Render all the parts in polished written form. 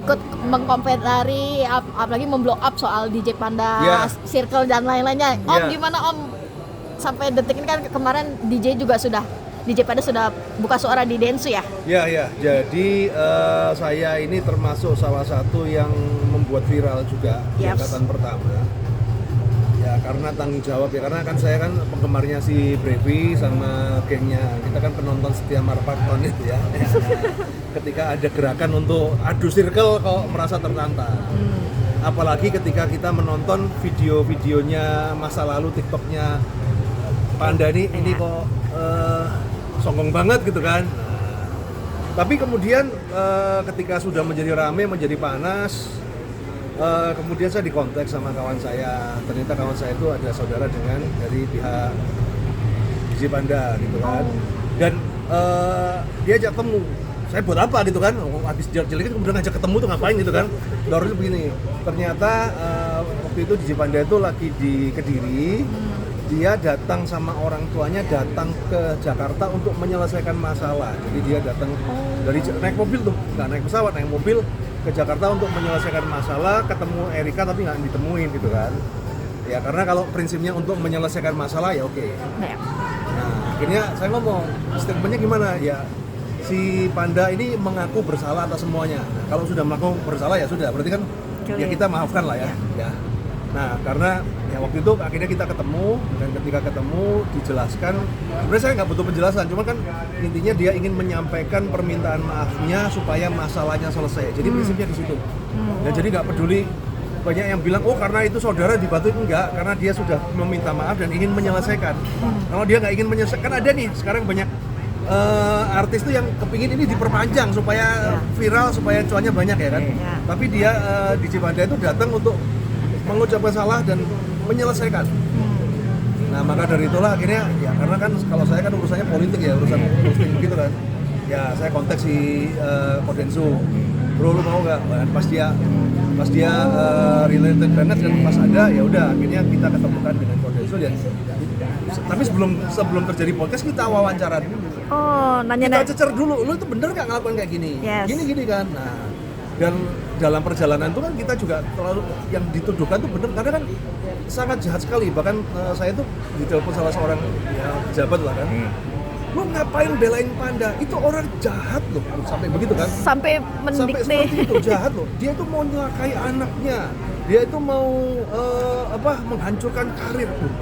ikut mengkomentari, apalagi memblow up soal DJ Panda, Circle dan lain-lainnya. Om gimana Om? Sampai detik ini kan kemarin DJ Panda sudah buka suara di Densu ya? Iya. Jadi saya ini termasuk salah satu yang membuat viral juga di angkatan pertama. Ya karena tanggung jawab ya, karena kan saya kan penggemarnya si Brevi sama gengnya, kita kan penonton setia Marpakton itu ya. Ketika ada gerakan untuk adu circle kok merasa tertantang. Apalagi ketika kita menonton video-videonya masa lalu, TikToknya Panda ini kok songong banget gitu kan. Tapi kemudian ketika sudah menjadi rame, menjadi panas, kemudian saya dikontak sama kawan saya. Ternyata kawan saya itu ada saudara dari pihak DJ Panda gitu kan. Dan dia ajak temu. Saya buat apa gitu kan? Habis jelek-jelekin kemudian ngajak ketemu tuh ngapain gitu kan? Baru begini. Ternyata waktu itu DJ Panda itu lagi di Kediri. Dia datang sama orang tuanya, datang ke Jakarta untuk menyelesaikan masalah. Jadi dia datang dari naik mobil tuh, nggak naik pesawat, naik mobil ke Jakarta untuk menyelesaikan masalah. Ketemu Erika tapi nggak ditemuin gitu kan. Ya karena kalau prinsipnya untuk menyelesaikan masalah ya oke. Nah akhirnya saya ngomong, statementnya gimana? Ya si Panda ini mengaku bersalah atas semuanya. Nah, kalau sudah mengaku bersalah ya sudah, berarti kan ya kita maafkan lah ya. Nah karena ya waktu itu akhirnya kita ketemu, dan ketika ketemu dijelaskan, sebenarnya saya nggak butuh penjelasan, cuma kan intinya dia ingin menyampaikan permintaan maafnya supaya masalahnya selesai. Jadi prinsipnya di situ. Dan jadi nggak peduli banyak yang bilang karena itu saudara dibantu, enggak, karena dia sudah meminta maaf dan ingin menyelesaikan. Kalau dia nggak ingin menyelesaikan, ada nih sekarang banyak artis tuh yang kepingin ini diperpanjang supaya viral, supaya cuannya banyak ya kan. Tapi dia DJ Panda itu datang untuk mengucapkan salah dan menyelesaikan. Nah maka dari itulah akhirnya ya, karena kan kalau saya kan urusannya politik ya, urusan posting gitu kan. Ya saya kontak si Kodensu, bro lu mau nggak? Pas dia related banget dan pas ada ya udah akhirnya kita ketemukan dengan Kodensu. Dan tapi sebelum terjadi podcast kita wawancara dulu. Nanya. Kita cecer dulu, lu itu bener nggak ngelakuin kayak gini? Gini kan. Nah dan dalam perjalanan itu kan kita juga terlalu yang dituduhkan tuh bener, karena kan sangat jahat sekali. Bahkan saya tuh ditelepon salah seorang pejabat lah kan, lu ngapain belain Panda, itu orang jahat loh, sampai begitu kan, sampai seperti itu, jahat loh. Dia itu mau nyelakai anaknya, dia itu mau menghancurkan karir tuh.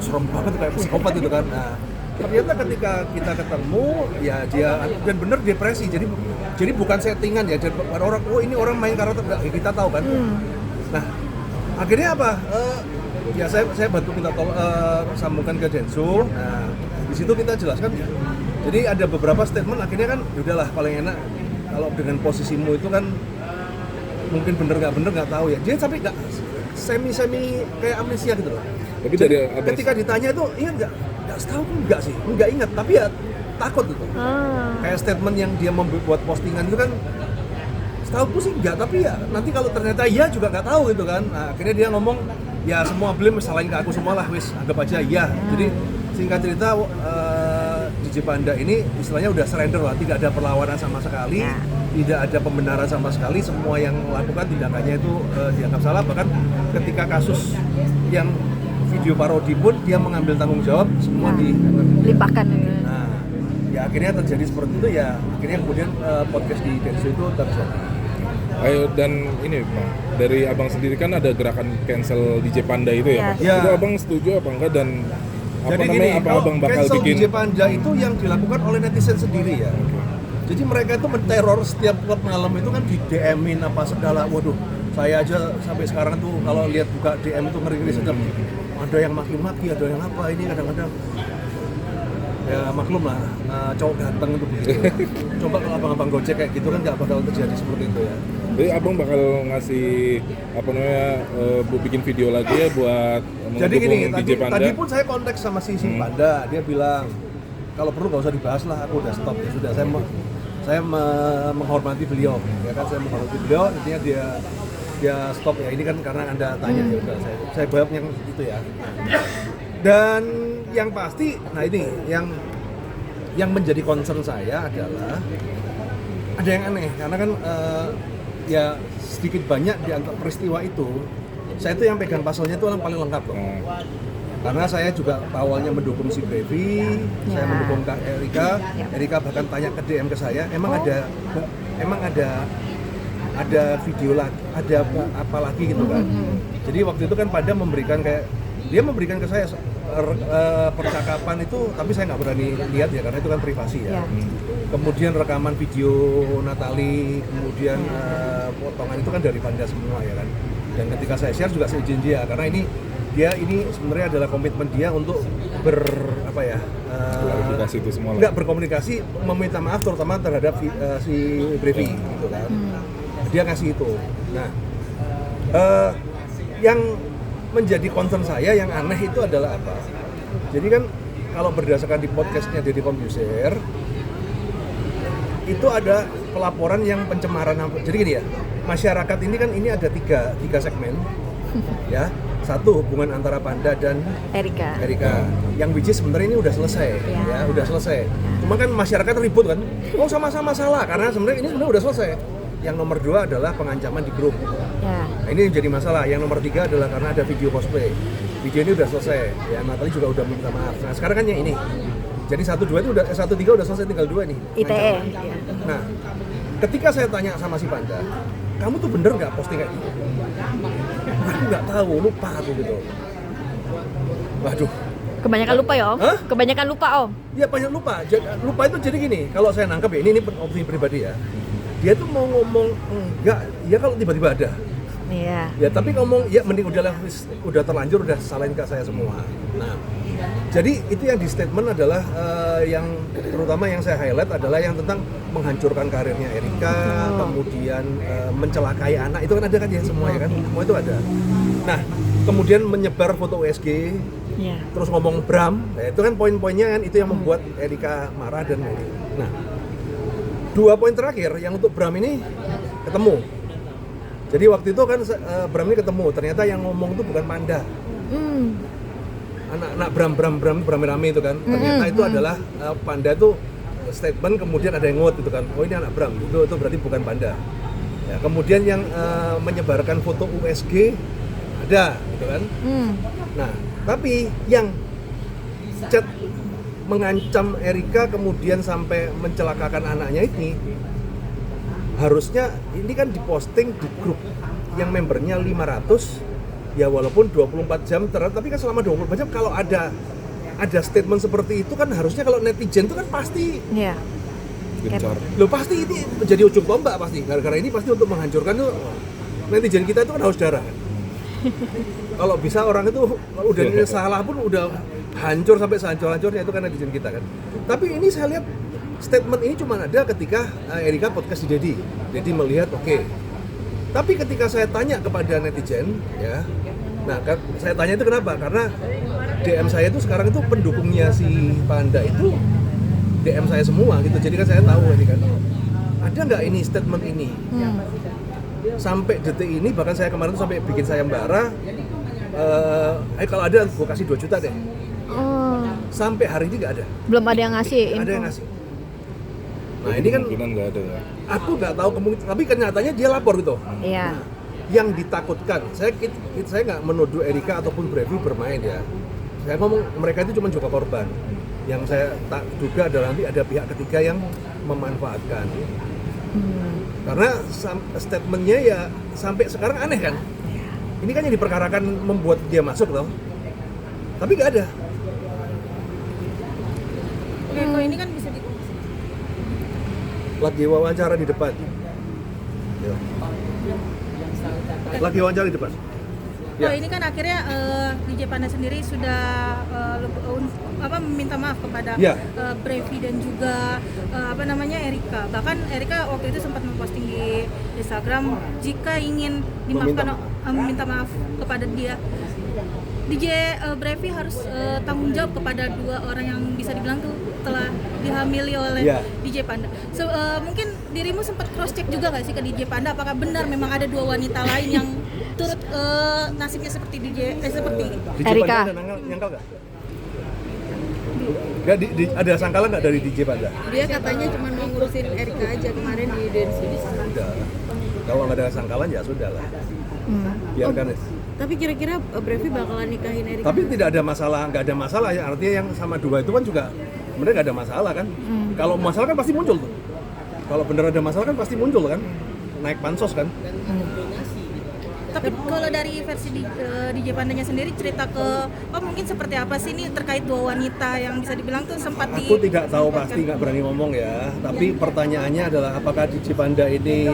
Serem banget kayak psikopat itu kan. Nah ternyata ketika kita ketemu ya dia dan bener depresi, jadi bukan settingan ya, dan orang ini orang main karakter, ya kita tahu kan. Nah akhirnya apa, ya saya bantu minta sambungkan ke Densu. Nah di situ kita jelaskan, jadi ada beberapa statement akhirnya kan udahlah, paling enak kalau dengan posisimu itu kan mungkin bener nggak tahu ya, dia sampai nggak semi kayak amnesia gitu loh. Tapi jadi, ketika ditanya itu iya nggak setahu enggak sih, enggak ingat, tapi ya takut gitu. Kayak statement yang dia membuat postingan itu kan setahu sih enggak, tapi ya nanti kalau ternyata iya juga nggak tahu gitu kan. Nah, akhirnya dia ngomong ya semua blame salahin ke aku semua lah, wis anggap aja iya. Jadi singkat cerita DJ Panda ini istilahnya udah surrender lah, tidak ada perlawanan sama sekali, tidak ada pembenaran sama sekali, semua yang melakukan tindakannya itu dianggap salah. Bahkan ketika kasus yang video parodi pun dia mengambil tanggung jawab, semua dilimpahkan. Nah, ya akhirnya terjadi seperti itu ya. Akhirnya kemudian podcast di Densu itu terjadi. Ayo, dan ini Bang, dari Abang sendiri kan ada gerakan cancel DJ Panda itu ya, Pak? Itu Abang setuju apa enggak, dan jadi gini, apa Abang bakal cancel bikin DJ Panda itu yang dilakukan oleh netizen sendiri ya. Jadi mereka itu menteror setiap klub malam itu kan, di DM-in apa segala. Waduh, saya aja sampai sekarang tuh kalau lihat buka DM itu ngeri-ngeri sedap. Ada yang maki-maki, ada yang apa, ini kadang-kadang ya maklum lah, cowok ganteng itu begitu. Coba kalau abang-abang Gojek kayak gitu kan nggak bakal terjadi seperti itu ya. Jadi Abang bakal ngasih bikin video lagi ya buat jadi gini, DJ Panda. tadi pun saya kontak sama si Panda, dia bilang kalau perlu nggak usah dibahas lah, aku udah stop ya sudah. Saya menghormati beliau, ya kan, saya menghormati beliau. Intinya dia stop ya, ini kan karena Anda tanya ya udah saya jawab yang itu ya. Dan yang pasti, nah ini yang menjadi concern saya adalah ada yang aneh karena kan ya sedikit banyak di antara peristiwa itu saya itu yang pegang pasalnya itu yang paling lengkap loh. Karena saya juga awalnya mendukung si Brevi, saya mendukung Kak Erika bahkan tanya ke DM ke saya, emang ada video lagi, ada apa lagi gitu kan. Jadi waktu itu kan Panda memberikan ke saya percakapan itu, tapi saya nggak berani lihat ya karena itu kan privasi ya. Kemudian rekaman video Natali, kemudian potongan itu kan dari Panda semua ya kan. Dan ketika saya share juga saya izin dia karena ini sebenarnya adalah komitmen dia untuk klarifikasi itu semua nggak berkomunikasi, meminta maaf terutama terhadap si Brevi gitu kan. Dia ngasih itu. Nah, yang menjadi concern saya yang aneh itu adalah apa? Jadi kan kalau berdasarkan di podcastnya Deddy Corbuzier itu ada pelaporan yang pencemaran. Jadi gini ya, masyarakat ini kan ini ada tiga segmen ya. Satu, hubungan antara Panda dan Erika. Yang which is sebenarnya ini udah selesai ya, udah selesai. Cuma kan masyarakat ribut kan, oh sama-sama salah karena sebenarnya ini sebenarnya udah selesai. Yang nomor 2 adalah pengancaman di grup. Nah, ini yang jadi masalah. Yang nomor 3 adalah karena ada video cosplay. Video ini udah selesai. Ya, Natali juga udah minta maaf. Nah, sekarang kan yang ini. Jadi 1, 2 itu udah 1, 3 udah selesai, tinggal 2 nih. ITE. Nah, ketika saya tanya sama si Panda, kamu tuh bener nggak posting kayak gitu? Aku nggak tahu, lupa aku gitu. Waduh. Kebanyakan lupa ya Om? Hah? Kebanyakan lupa Om? Iya banyak lupa. Lupa itu jadi gini, kalau saya nangkep ya, ini opini pribadi ya. Dia tuh mau ngomong enggak, ya kalau tiba-tiba ada. Iya. Ya tapi ngomong, ya mending udah terlanjur, udah salahin ke saya semua. Nah, jadi itu yang di statement adalah yang terutama yang saya highlight adalah yang tentang menghancurkan karirnya Erika, kemudian mencelakai anak, itu kan ada kan ya semua ya kan, semua itu ada. Nah, kemudian menyebar foto USG, terus ngomong Bram, itu kan poin-poinnya kan itu yang membuat Erika marah dan ini. Nah, 2 poin terakhir yang untuk Bram ini ketemu. Jadi waktu itu kan Bram ini ketemu, ternyata yang ngomong itu bukan Panda. Anak Bram rame itu kan. Ternyata itu adalah Panda itu statement, kemudian ada yang ngot itu kan. Oh ini anak Bram, itu berarti bukan Panda. Ya, kemudian yang menyebarkan foto USG ada gitu kan. Nah, tapi yang chat mengancam Erika kemudian sampai mencelakakan anaknya ini harusnya ini kan diposting di grup yang membernya 500 ya, walaupun 24 jam tapi kan selama 24 jam kalau ada statement seperti itu kan harusnya kalau netizen itu kan pasti gencar. Loh pasti ini menjadi ujung tombak pasti, gara-gara ini pasti untuk menghancurkan tuh netizen kita itu kan haus darah kan. Kalau bisa orang itu udah salah pun udah hancur sampai sehancur-hancurnya itu kan netizen kita kan. Tapi ini saya lihat statement ini cuma ada ketika Erika podcast di Deddy melihat oke. Tapi ketika saya tanya kepada netizen ya, nah saya tanya itu kenapa? Karena DM saya itu sekarang itu pendukungnya si Panda itu DM saya semua gitu. Jadi kan saya tahu ini kan ada nggak ini statement ini. Sampai detik ini bahkan saya kemarin tuh sampai bikin sayembara kalau ada gue kasih 2 juta deh. Sampai hari ini nggak ada. Belum ada yang ngasih. Ada yang ngasih. Nah ini kan kemungkinan nggak ada ya. Aku nggak tahu kemungkinan, tapi kenyataannya dia lapor gitu. Iya. Yang ditakutkan, saya nggak menuduh Erika ataupun Brevi bermain ya. Saya ngomong mereka itu cuma juga korban. Yang saya tak duga adalah nanti ada pihak ketiga yang memanfaatkan. Karena statementnya ya sampai sekarang aneh kan. Ini kan yang diperkarakan membuat dia masuk loh. Tapi nggak ada. Kalau ini kan bisa Lagi wawancara di depan. Ya. Lagi wawancara di depan. Oh ini kan akhirnya DJ Panda sendiri sudah meminta maaf kepada Brevi dan juga Erika. Bahkan Erika waktu itu sempat memposting di Instagram jika ingin dimaafkan meminta maaf kepada dia. DJ Brevi harus tanggung jawab kepada 2 orang yang bisa dibilang tuh telah dihamili oleh DJ Panda. Mungkin dirimu sempat cross check juga nggak sih ke DJ Panda apakah benar memang ada 2 wanita lain yang turut nasibnya seperti seperti Erika. Nyangkal nggak? Nggak, ada sangkalan nggak dari DJ Panda? Dia katanya cuma mau ngurusin Erika aja kemarin di dance. Udah. Kalau nggak ada sangkalan ya sudah lah. Biarkan. Tapi kira-kira Brevi bakalan nikahin Erika? Tapi tidak ada masalah, nggak ada masalah ya. Artinya yang sama dua itu kan juga sebenarnya nggak ada masalah kan. Kalau masalah kan pasti muncul tuh. Kalau bener ada masalah kan pasti muncul kan. Naik pansos kan. Tapi kalau dari versi DJ Pandanya sendiri cerita ke mungkin seperti apa sih ini terkait dua wanita yang bisa dibilang tuh sempat Aku tidak tahu pasti, nggak berani ngomong ya. Tapi pertanyaannya adalah apakah DJ Panda ini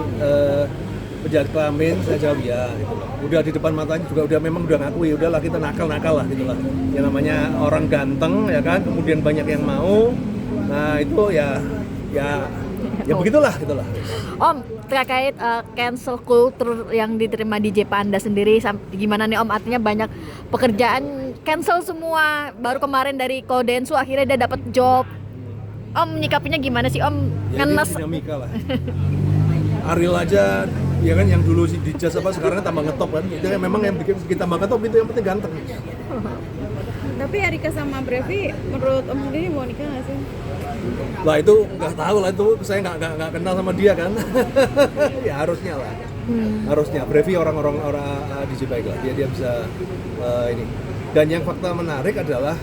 penjahat kelamin? Saya jawab ya. Gitu loh. Udah di depan matanya juga udah memang udah ngakui, udahlah kita nakal lah gitu lah. Ya namanya orang ganteng ya kan, kemudian banyak yang mau. Nah itu ya begitulah gitulah. Om, terkait cancel culture yang diterima DJ Panda sendiri, gimana nih Om? Artinya banyak pekerjaan cancel semua. Baru kemarin dari Kodensu akhirnya dia dapat job. Om menyikapinya gimana sih Om? Ya, Ngenes. Dinamika lah. Ariel aja, ya kan yang dulu di jazz apa sekarang tambah ngetop kan. Itu yang memang yang bikin kita tambah ngetop itu yang penting ganteng. Tapi Erika sama Brevi menurut Om sendiri mau nikah nggak sih? Lah itu nggak tahu lah, itu saya nggak kenal sama dia kan. Ya harusnya lah. Harusnya Brevi orang DJ baik lah, dia bisa ini. Dan yang fakta menarik adalah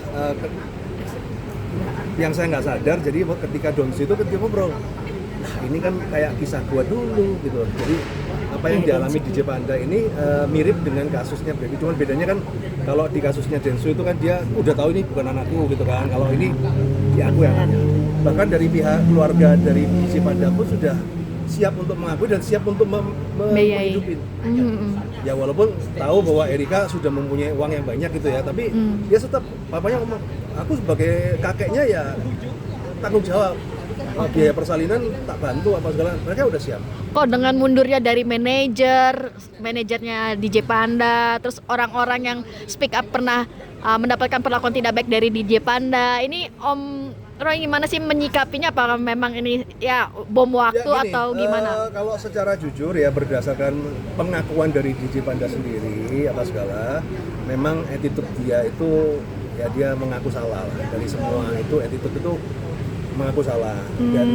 yang saya nggak sadar, jadi ketika Dons itu ketika ngobrol, nah ini kan kayak kisah gua dulu gitu. Jadi apa yang dialami DJ Panda ini mirip dengan kasusnya Brevi, cuman bedanya kan kalau di kasusnya Densu itu kan dia udah tahu ini bukan anakku gitu kan. Kalau ini ya aku yang nanya. Bahkan dari pihak keluarga dari DJ Panda pun sudah siap untuk mengakui dan siap untuk menghidupin. Ya walaupun tahu bahwa Erika sudah mempunyai uang yang banyak gitu ya, tapi dia tetap papanya ngomong, aku sebagai kakeknya ya tanggung jawab. Biaya persalinan tak bantu apa segala, mereka udah siap. Kok dengan mundurnya dari manajernya DJ Panda, terus orang-orang yang speak up pernah mendapatkan perlakuan tidak baik dari DJ Panda, ini Om Roy gimana sih menyikapinya? Apakah memang ini ya bom waktu ya, gini, atau gimana? Kalau secara jujur ya berdasarkan pengakuan dari DJ Panda sendiri apa segala, memang attitude dia itu ya dia mengaku salah lah. Dari semua itu attitude itu mengaku salah dan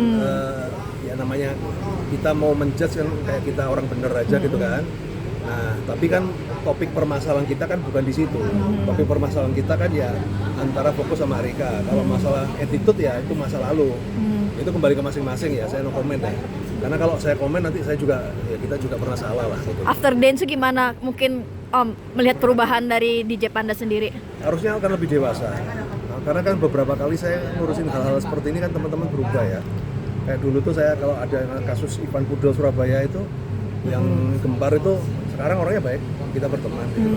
ya namanya kita mau menjudge kan kayak kita orang bener aja gitu kan. Nah tapi kan topik permasalahan kita kan bukan di situ. Topik permasalahan kita kan ya antara fokus sama Erika. Kalau masalah attitude ya itu masa lalu. Itu kembali ke masing-masing ya, saya no comment ya. Karena kalau saya komen nanti saya juga ya kita juga pernah salah lah gitu. After dance gimana mungkin Om melihat perubahan dari DJ Panda sendiri? Harusnya akan lebih dewasa. Karena kan beberapa kali saya ngurusin hal-hal seperti ini kan teman-teman berubah ya. Kayak dulu tuh saya kalau ada kasus Ivan Pudel Surabaya itu yang gempar itu, sekarang orangnya baik, kita berteman gitu.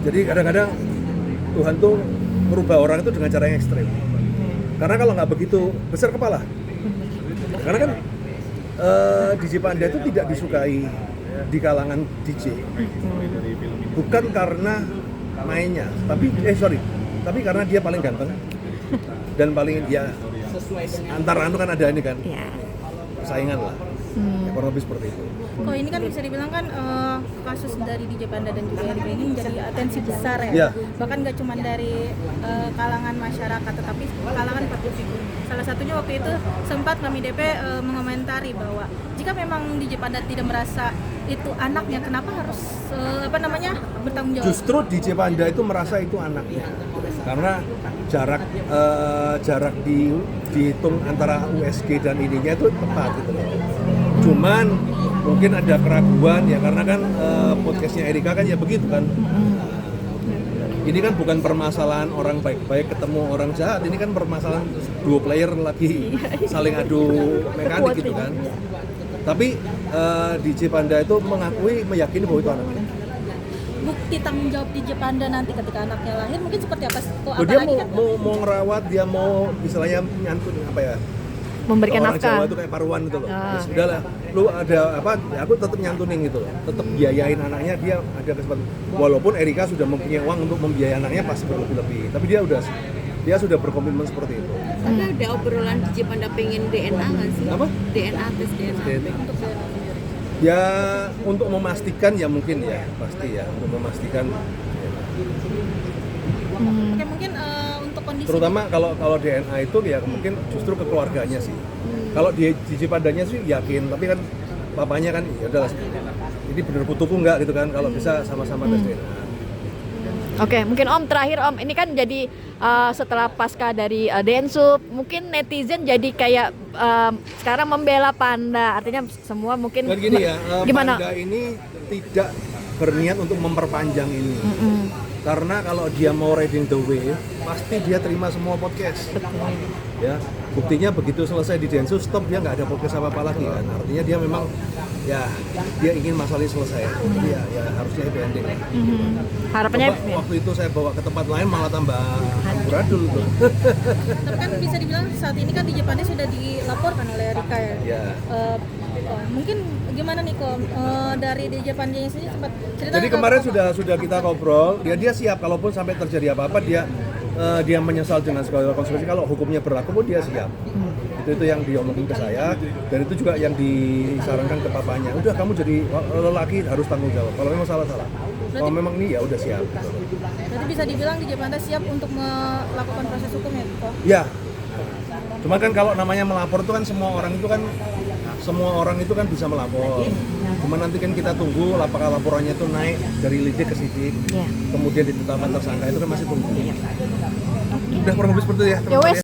Jadi kadang-kadang Tuhan tuh merubah orang itu dengan cara yang ekstrim. Karena kalau nggak begitu besar kepala. Karena kan DJ Panda itu tidak disukai di kalangan DJ. Bukan karena mainnya, tapi karena dia paling ganteng dan paling dia antara anu kan ada ini kan saingan lah. Ya, kurang lebih seperti itu. Oh ini kan bisa dibilang kan kasus dari DJ Panda dan juga Erika ini menjadi atensi besar ya. Bahkan nggak cuma dari kalangan masyarakat tetapi kalangan publik figur. Salah satunya waktu itu sempat kami DP mengomentari bahwa jika memang DJ Panda tidak merasa itu anaknya, kenapa harus bertanggung jawab? Justru DJ Panda itu merasa itu anaknya. Karena jarak dihitung antara USG dan ininya itu tepat gitu loh. Cuman mungkin ada keraguan ya karena kan podcastnya Erika kan ya begitu kan. Ini kan bukan permasalahan orang baik-baik ketemu orang jahat, ini kan permasalahan dua player lagi saling adu mekanik gitu kan. Tapi DJ Panda itu meyakini bahwa itu anaknya. Bukti tanggung jawab DJ Panda nanti ketika anaknya lahir mungkin seperti apa? Dia mau ngerawat, dia mau istilahnya nyantun apa ya? Memberikan orang nafkah. Jawa itu kayak paruan gitu loh. Ya sudahlah, lu ada apa? Aku tetap nyantunin gitu loh. Tetap biayain anaknya, dia ada kesempatan. Walaupun Erika sudah mempunyai uang untuk membiayai anaknya pasti berlebih-lebih. Tapi dia sudah berkomitmen seperti itu. Tapi ada obrolan DJ Panda pengen DNA nggak sih? Apa? DNA, tes DNA. Ya untuk memastikan ya mungkin ya pasti ya untuk memastikan. Oke mungkin untuk di terutama kalau DNA itu ya mungkin justru ke keluarganya sih. Kalau di DJ Pandanya sih yakin, tapi kan papanya kan ya udahlah. Jadi bener putuku enggak gitu kan, kalau bisa sama-sama tes DNA. Oke, mungkin Om terakhir Om, ini kan jadi setelah pasca dari Densup, mungkin netizen jadi kayak sekarang membela Panda, artinya semua mungkin Dan gini ya, gimana? Panda ini tidak berniat untuk memperpanjang ini. Karena kalau dia mau riding the wave, pasti dia terima semua podcast. Ya, buktinya begitu selesai di Densus, stop, dia nggak ada podcast apa-apa lagi kan. Artinya dia memang ya dia ingin masalah ini selesai. Ya harusnya happy ending. Harapannya Waktu itu saya bawa ke tempat lain malah tambah amburadul tuh. Tapi kan bisa dibilang saat ini kan DJ Panda sudah dilaporkan oleh Erika ya. Ya. Mungkin gimana nih kok dari DJ Pandanya sendiri sempat cerita. Jadi kemarin sudah kita ngobrol, dia siap kalaupun sampai terjadi apa-apa dia menyesal dengan segala konsekuensi, kalau hukumnya berlaku pun dia siap. Itu yang diomongin ke saya, dan itu juga yang disarankan ke papanya. Udah, kamu jadi lelaki harus tanggung jawab. Kalau memang salah. Kalau memang ini ya udah siap. Berarti bisa dibilang DJ Panda siap untuk melakukan proses hukum ya kok? Ya. Cuma kan kalau namanya melapor itu kan semua orang itu kan bisa melapor. Cuma nanti kan kita tunggu apakah laporannya itu naik dari lidik ke sidik, kemudian ditetapkan tersangka, itu kan masih tunggu. Udah kurang lebih seperti itu ya. Ya wes.